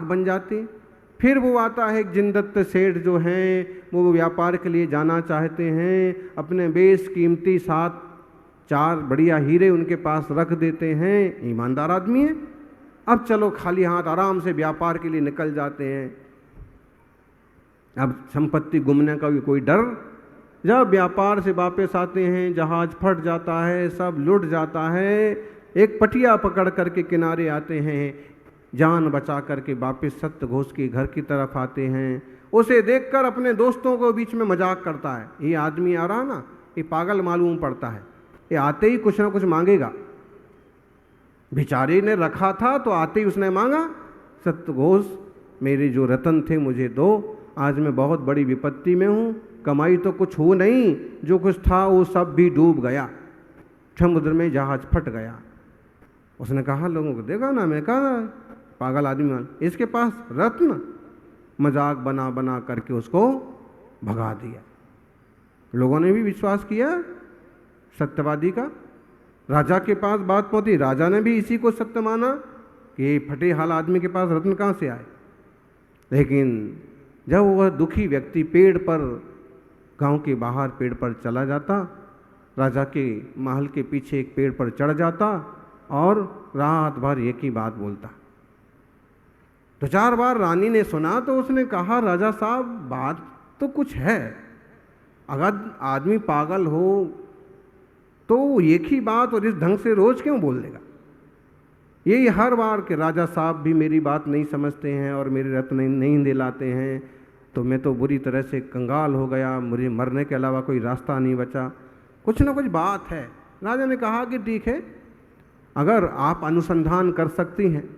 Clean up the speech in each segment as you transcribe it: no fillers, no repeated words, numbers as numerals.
बन जाते। फिर वो आता है एक जिनदत्त सेठ जो हैं, वो व्यापार के लिए जाना चाहते हैं, अपने बेशकीमती 7-4 बढ़िया हीरे उनके पास रख देते हैं, ईमानदार आदमी है। अब चलो खाली हाथ आराम से व्यापार के लिए निकल जाते हैं। अब संपत्ति गुमने का भी कोई डर। जब व्यापार से वापस आते हैं, जहाज फट जाता है, सब लुट जाता है, एक पटिया पकड़ करके किनारे आते हैं, जान बचा करके वापस सत्यघोष के घर की तरफ आते हैं। उसे देखकर अपने दोस्तों को बीच में मजाक करता है, ये आदमी आ रहा ना, ये पागल मालूम पड़ता है, ये आते ही कुछ ना कुछ मांगेगा। बेचारे ने रखा था तो आते ही उसने मांगा, सत्यघोष मेरे जो रतन थे मुझे दो, आज मैं बहुत बड़ी विपत्ति में हूँ, कमाई तो कुछ हो नहीं, जो कुछ था वो सब भी डूब गया, समुद्र में जहाज फट गया। उसने कहा लोगों को देखा ना, मैं कहा पागल आदमी, इसके पास रत्न, मजाक बना बना करके उसको भगा दिया। लोगों ने भी विश्वास किया सत्यवादी का। राजा के पास बात पहुंची, राजा ने भी इसी को सत्य माना कि फटे हाल आदमी के पास रत्न कहाँ से आए। लेकिन जब वह दुखी व्यक्ति पेड़ पर, गांव के बाहर पेड़ पर चला जाता, राजा के महल के पीछे एक पेड़ पर चढ़ जाता और रात भर एक ही बात बोलता। 2-4 बार रानी ने सुना तो उसने कहा, राजा साहब बात तो कुछ है, अगर आदमी पागल हो तो एक ही बात और इस ढंग से रोज क्यों बोल देगा। यही हर बार कि राजा साहब भी मेरी बात नहीं समझते हैं और मेरे रत्न नहीं दिलाते हैं, तो मैं तो बुरी तरह से कंगाल हो गया, मुझे मरने के अलावा कोई रास्ता नहीं बचा, कुछ ना कुछ बात है। राजा ने कहा कि ठीक है, अगर आप अनुसंधान कर सकती हैं,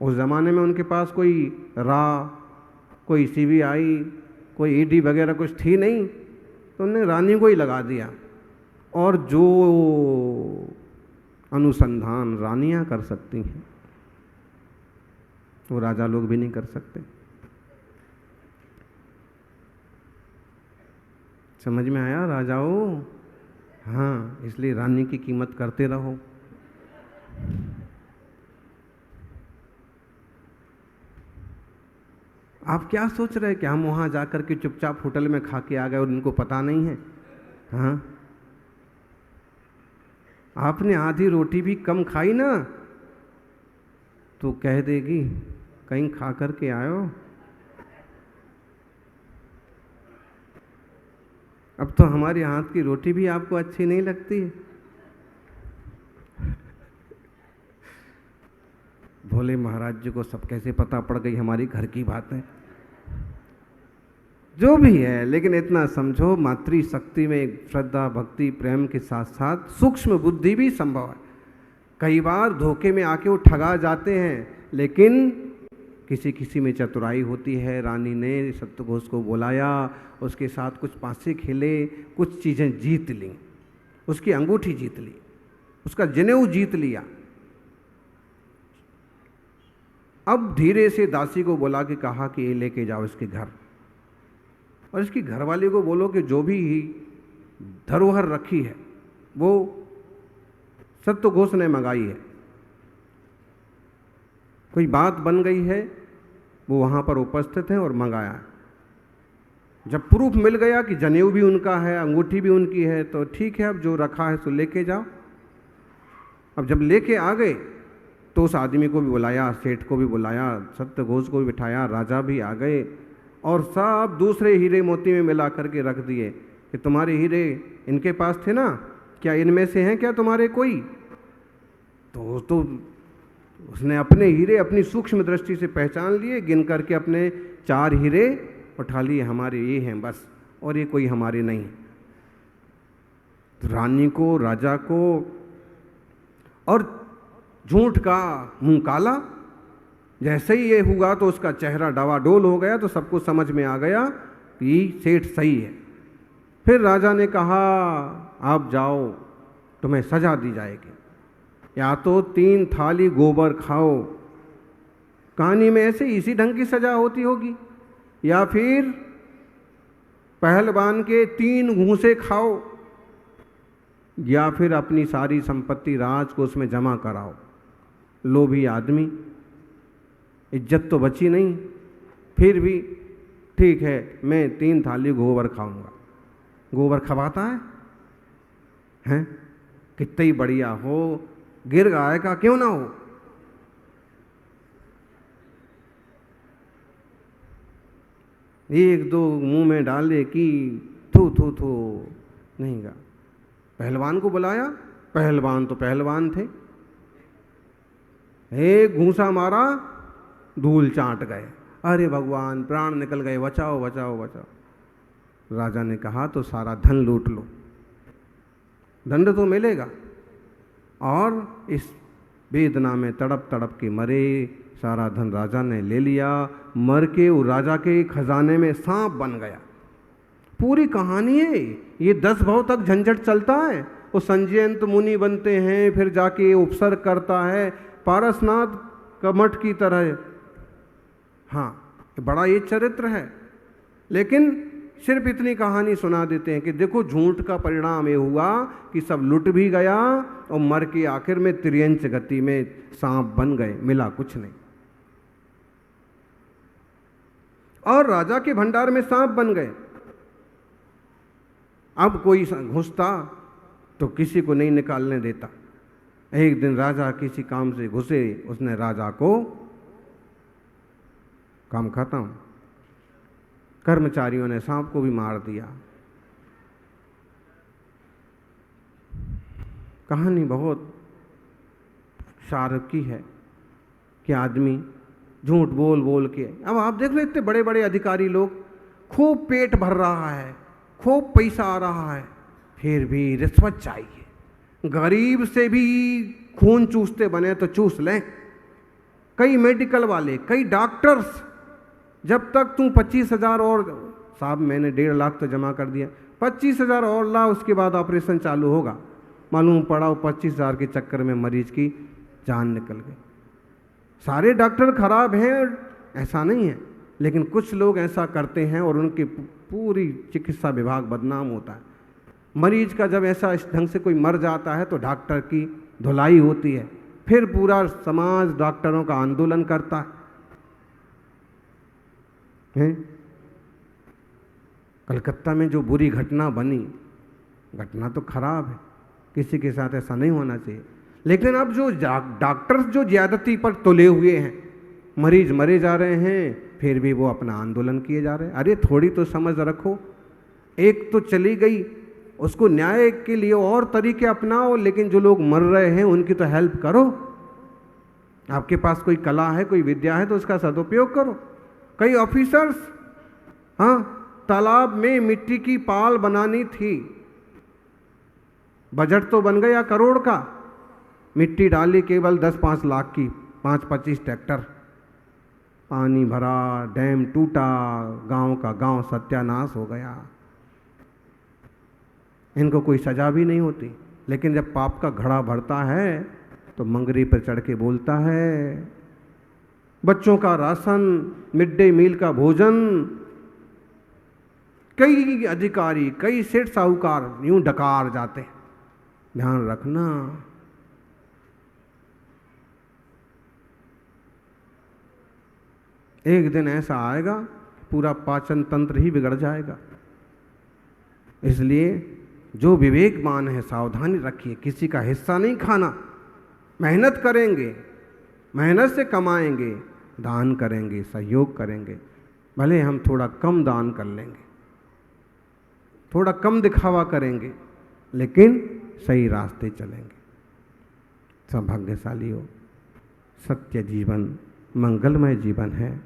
उस ज़माने में उनके पास कोई कोई CBI, कोई ED वगैरह कुछ थी नहीं, तो उन्होंने रानी को ही लगा दिया। और जो अनुसंधान रानियां कर सकती हैं वो राजा लोग भी नहीं कर सकते। समझ में आया राजाओं? हाँ, इसलिए रानी की कीमत करते रहो। आप क्या सोच रहे हैं कि हम वहां जाकर के चुपचाप होटल में खा के आ गए और उनको पता नहीं है? हाँ, आपने आधी रोटी भी कम खाई ना तो कह देगी कहीं खा करके आयो। अब तो हमारे हाथ की रोटी भी आपको अच्छी नहीं लगती है। भोले महाराज जी को सब कैसे पता पड़ गई हमारी घर की बातें। जो भी है, लेकिन इतना समझो, मातृ शक्ति में श्रद्धा भक्ति प्रेम के साथ साथ सूक्ष्म बुद्धि भी संभव है। कई बार धोखे में आके वो ठगा जाते हैं, लेकिन किसी किसी में चतुराई होती है। रानी ने सत्यघोष को बुलाया, उसके साथ कुछ पासे खेले, कुछ चीज़ें जीत ली, उसकी अंगूठी जीत ली, उसका जनेऊ जीत लिया। अब धीरे से दासी को बुला के कहा कि ये लेके जाओ इसके घर, और इसकी घरवाली को बोलो कि जो भी धरोहर रखी है वो सत्यघोष ने मंगाई है, कोई बात बन गई है, वो वहाँ पर उपस्थित हैं और मंगाया है। जब प्रूफ मिल गया कि जनेऊ भी उनका है, अंगूठी भी उनकी है, तो ठीक है, अब जो रखा है सो लेके जाओ। अब जब लेके आ गए तो उस आदमी को भी बुलाया, सेठ को भी बुलाया, सत्यघोष को भी बिठाया, राजा भी आ गए और सब दूसरे हीरे मोती में मिला करके रख दिए कि तुम्हारे हीरे इनके पास थे ना, क्या इनमें से हैं क्या तुम्हारे कोई? तो उसने अपने हीरे अपनी सूक्ष्म दृष्टि से पहचान लिए, गिन करके अपने 4 हीरे उठा लिए, हमारे ये हैं बस, और ये कोई हमारे नहीं। तो रानी को, राजा को, और झूठ का मुंह काला। जैसे ही ये हुआ तो उसका चेहरा डवाडोल हो गया, तो सबको समझ में आ गया कि सेठ सही है। फिर राजा ने कहा आप जाओ, तुम्हें सजा दी जाएगी, या तो 3 थाली गोबर खाओ, कहानी में ऐसे इसी ढंग की सजा होती होगी, या फिर पहलवान के 3 घूंसे खाओ, या फिर अपनी सारी संपत्ति राज को उसमें जमा कराओ। लोभी आदमी इज्जत तो बची नहीं। फिर भी ठीक है, मैं 3 थाली गोबर खाऊंगा। गोबर खवाता है हैं? कितना ही बढ़िया हो, गिर गाय का क्यों ना हो, एक दो मुंह में डाले कि थू थू थू नहीं गा। पहलवान को बुलाया, पहलवान तो पहलवान थे, एक घूंसा मारा, धूल चाट गए। अरे भगवान, प्राण निकल गए, बचाओ बचाओ बचाओ। राजा ने कहा तो सारा धन लूट लो, दंड तो मिलेगा। और इस वेदना में तड़प तड़प के मरे। सारा धन राजा ने ले लिया, मर के वो राजा के खजाने में सांप बन गया। पूरी कहानी है ये। 10 भव तक झंझट चलता है। वो संजयंत मुनि बनते हैं, फिर जाके उपसर्ग करता है पारसनाथ कमठ की तरह। हाँ, बड़ा ये चरित्र है, लेकिन सिर्फ इतनी कहानी सुना देते हैं कि देखो झूठ का परिणाम ये हुआ कि सब लुट भी गया और मर के आखिर में त्रियंच गति में सांप बन गए, मिला कुछ नहीं। और राजा के भंडार में सांप बन गए। अब कोई घुसता तो किसी को नहीं निकालने देता। एक दिन राजा किसी काम से घुसे, उसने राजा को काम खत्म। कर्मचारियों ने सांप को भी मार दिया। कहानी बहुत शार्प की है कि आदमी झूठ बोल बोल के, अब आप देख लो इतने बड़े बड़े अधिकारी लोग, खूब पेट भर रहा है, खूब पैसा आ रहा है, फिर भी रिश्वत चाहिए। गरीब से भी खून चूसते बने तो चूस लें। कई मेडिकल वाले, कई डॉक्टर्स, जब तक तू 25,000 और, साहब मैंने 1.5 लाख तो जमा कर दिया, 25,000 और ला, उसके बाद ऑपरेशन चालू होगा। मालूम पड़ा वो 25,000 के चक्कर में मरीज की जान निकल गई। सारे डॉक्टर खराब हैं ऐसा नहीं है, लेकिन कुछ लोग ऐसा करते हैं और उनकी पूरी चिकित्सा विभाग बदनाम होता है। मरीज का जब ऐसा इस ढंग से कोई मर जाता है तो डॉक्टर की धुलाई होती है, फिर पूरा समाज डॉक्टरों का आंदोलन करता है। कलकत्ता में जो बुरी घटना बनी, घटना तो खराब है, किसी के साथ ऐसा नहीं होना चाहिए, लेकिन अब जो डॉक्टर्स जो ज्यादती पर तुले हुए हैं, मरीज मरे जा रहे हैं, फिर भी वो अपना आंदोलन किए जा रहे हैं। अरे थोड़ी तो समझ रखो, एक तो चली गई, उसको न्याय के लिए और तरीके अपनाओ, लेकिन जो लोग मर रहे हैं उनकी तो हेल्प करो। आपके पास कोई कला है, कोई विद्या है तो उसका सदुपयोग करो। कई ऑफिसर्स, हाँ, तालाब में मिट्टी की पाल बनानी थी, बजट तो बन गया करोड़ का, मिट्टी डाली केवल 10-5 लाख की, 5-25 ट्रैक्टर, पानी भरा, डैम टूटा, गांव का गांव सत्यानाश हो गया। इनको कोई सजा भी नहीं होती, लेकिन जब पाप का घड़ा भरता है तो मंगरी पर चढ़ के बोलता है। बच्चों का राशन, मिड डे मील का भोजन, कई अधिकारी, कई सेठ साहूकार यूं डकार जाते हैं। ध्यान रखना, एक दिन ऐसा आएगा पूरा पाचन तंत्र ही बिगड़ जाएगा। इसलिए जो विवेकवान है सावधानी रखिए, किसी का हिस्सा नहीं खाना। मेहनत करेंगे, मेहनत से कमाएंगे, दान करेंगे, सहयोग करेंगे, भले हम थोड़ा कम दान कर लेंगे, थोड़ा कम दिखावा करेंगे, लेकिन सही रास्ते चलेंगे। सब भाग्यशाली हो। सत्य जीवन मंगलमय जीवन है।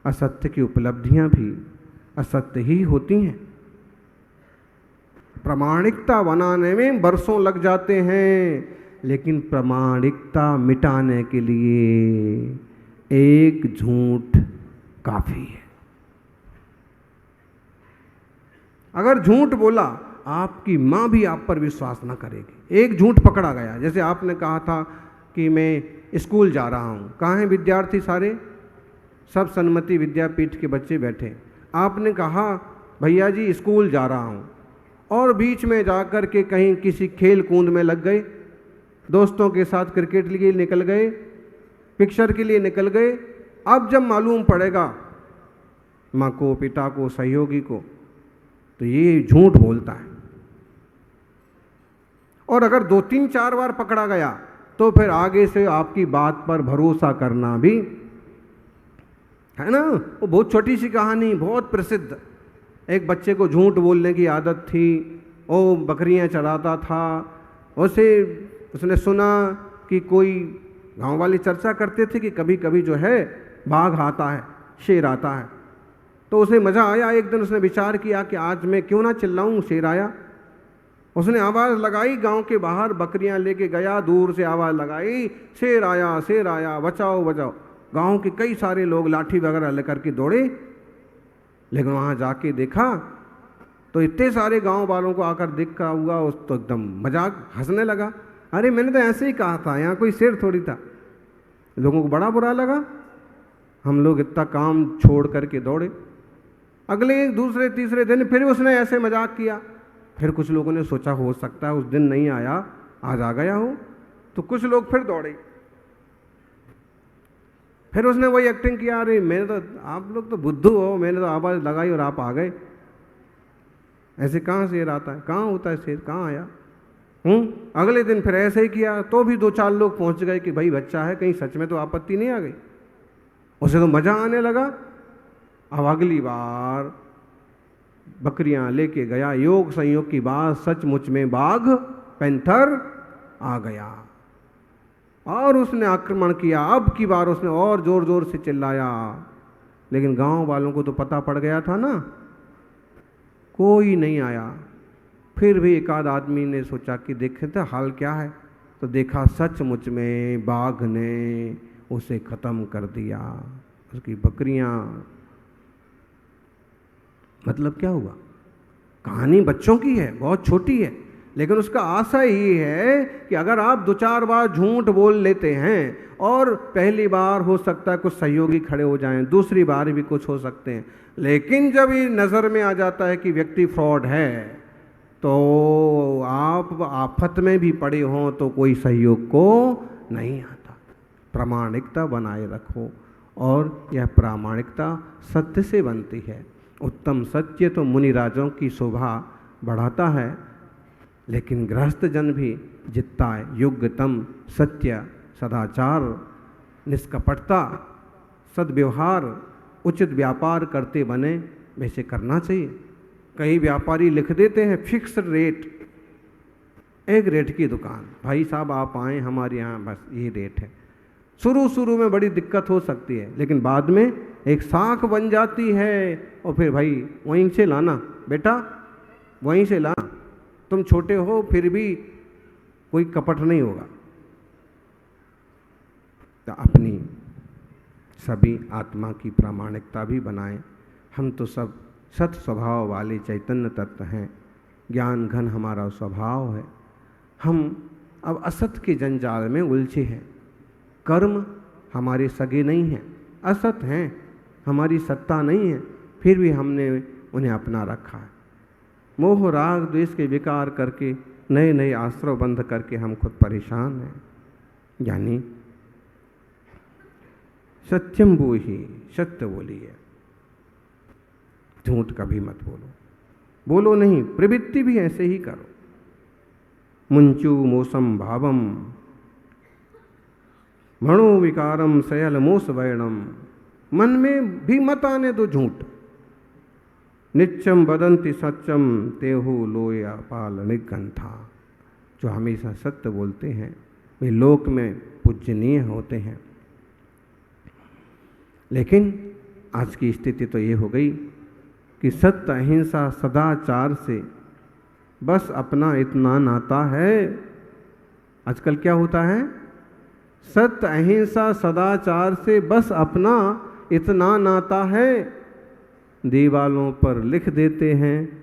असत्य की उपलब्धियां भी असत्य ही होती हैं। प्रामाणिकता बनाने में बरसों लग जाते हैं, लेकिन प्रामाणिकता मिटाने के लिए एक झूठ काफी है। अगर झूठ बोला, आपकी मां भी आप पर विश्वास ना करेगी। एक झूठ पकड़ा गया, जैसे आपने कहा था कि मैं स्कूल जा रहा हूं, कहाँ हैं विद्यार्थी सारे? सब सन्मति विद्यापीठ के बच्चे बैठे। आपने कहा भैया जी स्कूल जा रहा हूं, और बीच में जाकर के कहीं किसी खेल कूद में लग गए, दोस्तों के साथ क्रिकेट के लिए निकल गए, पिक्चर के लिए निकल गए, अब जब मालूम पड़ेगा माँ को, पिता को, सहयोगी को, तो ये झूठ बोलता है। और अगर 2-3-4 बार पकड़ा गया तो फिर आगे से आपकी बात पर भरोसा करना भी है ना। वो बहुत छोटी सी कहानी, बहुत प्रसिद्ध। एक बच्चे को झूठ बोलने की आदत थी, वो बकरियां चराता था। उसे उसने सुना कि कोई गांव वाले चर्चा करते थे कि कभी कभी जो है बाघ आता है, शेर आता है। तो उसे मज़ा आया। एक दिन उसने विचार किया कि आज मैं क्यों ना चिल्लाऊं, शेर आया। उसने आवाज़ लगाई, गांव के बाहर बकरियां लेके गया, दूर से आवाज़ लगाई, शेर आया, शेर आया, बचाओ बचाओ। गांव के कई सारे लोग लाठी वगैरह लेकर के दौड़े, लेकिन वहाँ जाके देखा तो इतने सारे गांव वालों को आकर देखा हुआ, उस तो एकदम मजाक हंसने लगा। अरे मैंने तो ऐसे ही कहा था, यहाँ कोई शेर थोड़ी था। लोगों को बड़ा बुरा लगा। हम लोग इतना काम छोड़ करके दौड़े। अगले दूसरे तीसरे दिन फिर उसने ऐसे मजाक किया। फिर कुछ लोगों ने सोचा हो सकता है उस दिन नहीं आया, आज आ गया हो, तो कुछ लोग फिर दौड़े। फिर उसने वही एक्टिंग किया, अरे मैंने तो, आप लोग तो बुद्धू हो, मैंने तो आवाज़ लगाई और आप आ गए। ऐसे कहाँ शेर आता है, कहाँ होता है शेर, कहाँ आया। अगले दिन फिर ऐसे ही किया, तो भी 2-4 लोग पहुंच गए कि भाई बच्चा है, कहीं सच में तो आपत्ति नहीं आ गई। उसे तो मज़ा आने लगा। अब अगली बार बकरियां लेके गया, योग संयोग की बात, सचमुच में बाघ, पैंथर आ गया और उसने आक्रमण किया। अब की बार उसने और जोर जोर से चिल्लाया, लेकिन गांव वालों को तो पता पड़ गया था ना, कोई नहीं आया। फिर भी एक आध आदमी ने सोचा कि देखे तो हाल क्या है, तो देखा सचमुच में बाघ ने उसे खत्म कर दिया, उसकी बकरियां। मतलब क्या हुआ? कहानी बच्चों की है, बहुत छोटी है, लेकिन उसका आशय ये है कि अगर आप 2-4 बार झूठ बोल लेते हैं और पहली बार हो सकता है कुछ सहयोगी खड़े हो जाएं, दूसरी बार भी कुछ हो सकते हैं, लेकिन जब ये नज़र में आ जाता है कि व्यक्ति फ्रॉड है, तो आप आफत में भी पड़े हों तो कोई सहयोग को नहीं आता। प्रामाणिकता बनाए रखो, और यह प्रामाणिकता सत्य से बनती है। उत्तम सत्य तो मुनिराजों की शोभा बढ़ाता है, लेकिन गृहस्थ जन भी जितना योग्यतम सत्य, सदाचार, निष्कपटता, सद्व्यवहार, उचित व्यापार करते बने, वैसे करना चाहिए। कई व्यापारी लिख देते हैं फिक्स्ड रेट, एक रेट की दुकान, भाई साहब आप आए हमारे यहाँ, बस ये रेट है। शुरू में बड़ी दिक्कत हो सकती है, लेकिन बाद में एक साख बन जाती है, और फिर भाई वहीं से लाना बेटा, वहीं से लाना, तुम छोटे हो फिर भी कोई कपट नहीं होगा। तो अपनी सभी आत्मा की प्रामाणिकता भी बनाएं। हम तो सब सत स्वभाव वाले चैतन्य तत्व हैं, ज्ञान घन हमारा स्वभाव है। हम अब असत के जंजाल में उलझे हैं। कर्म हमारे सगे नहीं हैं, असत हैं, हमारी सत्ता नहीं है, फिर भी हमने उन्हें अपना रखा है। मोह राग द्वेष के विकार करके, नए नए आश्रय बंध करके हम खुद परेशान हैं। यानी सत्यम बोही, सत्य बोलिए, झूठ कभी मत बोलो। बोलो नहीं, प्रवृत्ति भी ऐसे ही करो। मुंचु मोसम भावम मनोविकारम सयल मोस वैणम, मन में भी मत आने दो झूठ। नित्यम वदंति सत्यम तेहु लोया पाल निगंथा, जो हमेशा सत्य बोलते हैं वे लोक में पूजनीय होते हैं। लेकिन आज की स्थिति तो ये हो गई कि सत्य अहिंसा सदाचार से बस अपना इतना नाता है। आजकल क्या होता है? सत्य अहिंसा सदाचार से बस अपना इतना नाता है, दीवालों पर लिख देते हैं,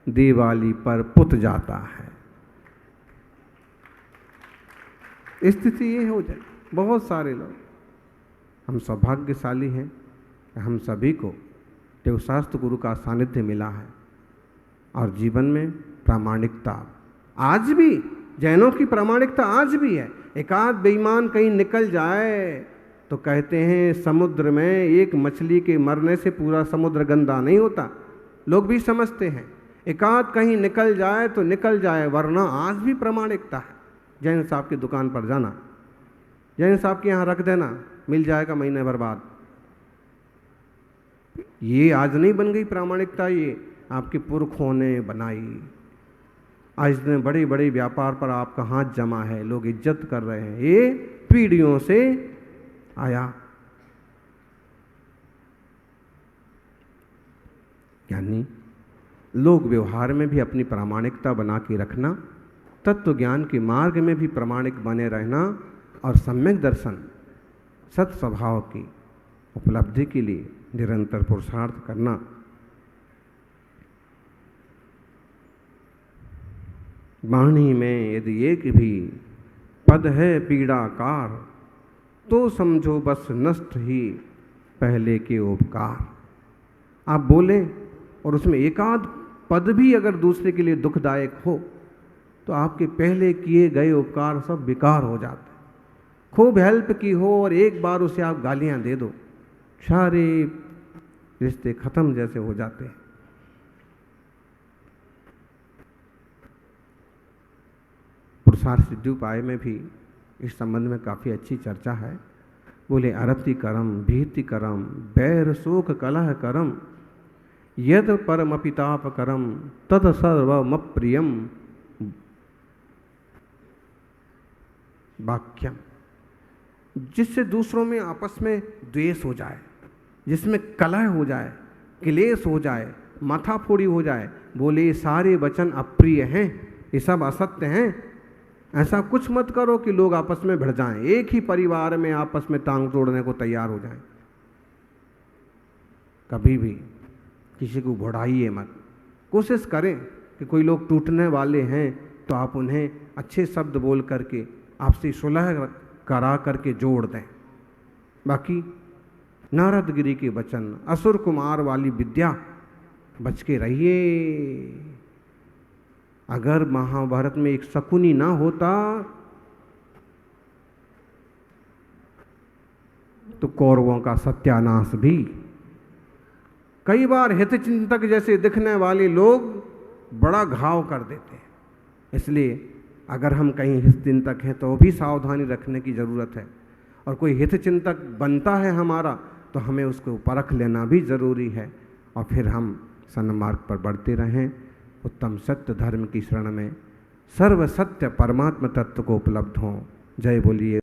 दिवाली पर पुत जाता है। स्थिति ये हो जाए। बहुत सारे लोग, हम सौभाग्यशाली हैं, हम सभी को देवशास्त्र गुरु का सानिध्य मिला है, और जीवन में प्रामाणिकता आज भी, जैनों की प्रामाणिकता आज भी है। एक आध बेईमान कहीं निकल जाए तो कहते हैं समुद्र में एक मछली के मरने से पूरा समुद्र गंदा नहीं होता। लोग भी समझते हैं, एकाध कहीं निकल जाए तो निकल जाए, वरना आज भी प्रामाणिकता है। जैन साहब की दुकान पर जाना, जैन साहब के यहाँ रख देना, मिल जाएगा महीने भर बाद। ये आज नहीं बन गई प्रामाणिकता, ये आपके पुरखों ने बनाई। आज इतने बड़े बड़े व्यापार पर आपका हाथ जमा है, लोग इज्जत कर रहे हैं, ये पीढ़ियों से आया। यानी लोक व्यवहार में भी अपनी प्रामाणिकता बना के रखना, तत्व ज्ञान के मार्ग में भी प्रामाणिक बने रहना और सम्यक दर्शन सत स्वभाव की उपलब्धि के लिए निरंतर पुरुषार्थ करना। वाणी में यदि एक भी पद है पीड़ाकार, तो समझो बस नष्ट ही पहले के उपकार। आप बोले और उसमें एकाध पद भी अगर दूसरे के लिए दुखदायक हो, तो आपके पहले किए गए उपकार सब बेकार हो जाते। खूब हेल्प की हो और एक बार उसे आप गालियां दे दो, सारे रिश्ते खत्म जैसे हो जाते हैं। पुरुषार्थ सिद्धिउपाय में भी इस संबंध में काफ़ी अच्छी चर्चा है। बोले अरति करम भीति करम बैर शोक कलह करम यद परमपिताप करम तद सर्वमप्रियम वाक्यम। जिससे दूसरों में आपस में द्वेष हो जाए, जिसमें कलह हो जाए, क्लेश हो जाए, माथाफोड़ी हो जाए, बोले ये सारे वचन अप्रिय हैं, ये सब असत्य हैं। ऐसा कुछ मत करो कि लोग आपस में भिड़ जाएं, एक ही परिवार में आपस में टांग तोड़ने को तैयार हो जाएं। कभी भी किसी को बढ़ाइए मत। कोशिश करें कि कोई लोग टूटने वाले हैं तो आप उन्हें अच्छे शब्द बोल करके आपसी सुलह करा करके जोड़ दें। बाकी नारदगिरी के वचन, असुर कुमार वाली विद्या, बच के रहिए। अगर महाभारत में एक शकुनी ना होता तो कौरवों का सत्यानाश भी। कई बार हितचिंतक जैसे दिखने वाले लोग बड़ा घाव कर देते हैं। इसलिए अगर हम कहीं हितचिंतक हैं तो भी सावधानी रखने की ज़रूरत है, और कोई हितचिंतक बनता है हमारा तो हमें उसको परख लेना भी ज़रूरी है, और फिर हम सन्मार्ग पर बढ़ते रहें। उत्तम सत्य धर्म की शरण में सर्व सत्य परमात्म तत्व को उपलब्ध हों। जय बोलिए।